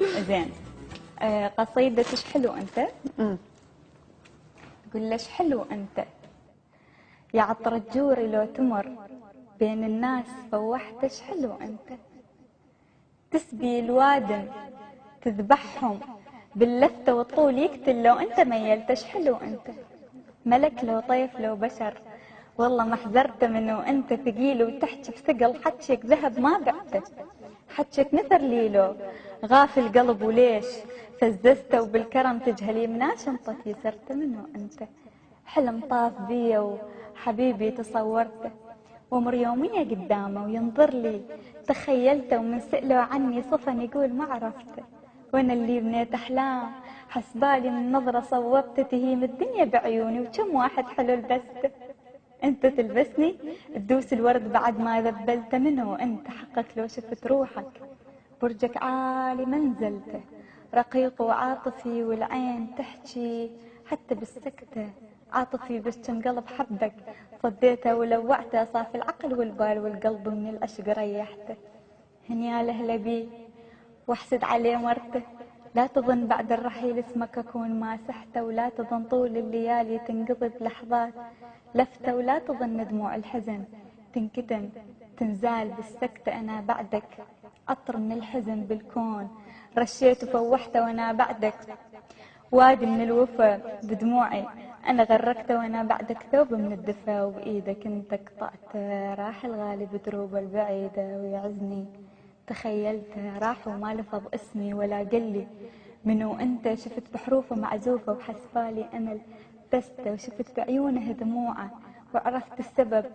زين. قصيدة ايش حلو انت. تقول ليش حلو انت يا عطر الجوري لو تمر بين الناس فوحت ايش حلو انت. تسبي الوادم تذبحهم باللفته والطول يقتل لو انت ميلت ايش حلو انت. ملك لو طيف لو بشر والله ما حذرت منه انت ثقيل وتحكي بثقل حكيك ذهب ما بعته. حكيك نثر ليلو غافل قلب وليش فززته وبالكرم تجهلي مناش انطتي صرت منه انت. حلم طاف بي وحبيبي تصورته ومر يومية قدامه وينظر لي تخيلته ومن سأله عني صفن يقول ما عرفته. وانا اللي بنيت احلام حسبالي من نظرة صوبته تهيم الدنيا بعيوني وكم واحد حلو لبسته. انت تلبسني تدوس الورد بعد ما ذبلته منه انت حقك لو شفت روحك برجك عالي منزلته رقيق وعاطفي والعين تحكي حتى بالسكتة عاطفي بس قلب حبك صديته ولوعته صافي العقل والبال والقلب من العشق ريحته. هنيا لهلا بي واحسد عليه مرته لا تظن بعد الرحيل اسمك اكون ماسحته ولا تظن طول الليالي تنقضي بلحظات لفته ولا تظن دموع الحزن تنكتم تنزال بالسكتة انا بعدك عطر من الحزن بالكون رشيت وفوحته وانا بعدك وادي من الوفا بدموعي انا غرقته وانا بعدك ثوب من الدفا وبايدك انت قطعته راح الغالي بدروبه البعيده ويعزني تخيلته راح وما لفظ اسمي ولا قلي منو انت شفت بحروفه معزوفه وحسبالي انا لبسته وشفت بعيونه دموعه وعرفت السبب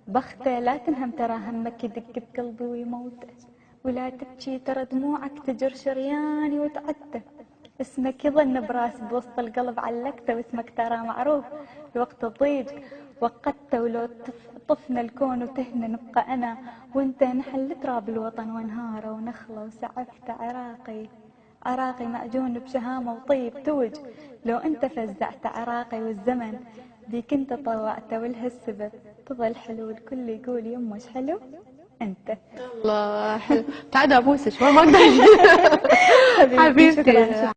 بخته لا تنهم ترى همك يدق بقلبي ويموته ولا تبكي ترى دموعك تجر شرياني وتعته. اسمك يظن براس بوسط القلب علقته واسمك ترى معروف بوقت الضيق وقدته ولو طفنا الكون وتهنا نبقى أنا وانت نحل تراب الوطن وانهاره ونخله وسعفته عراقي معجون بشهامة وطيب توج لو انت فزعت عراقي والزمن بيك انت طوعته ولهالسبب تظل حلو الكل يقول يمه ايش حلو انت. الله حلو. تعالى ابوسك ما اقدر. حبيبتي حبيبتي. شكرا.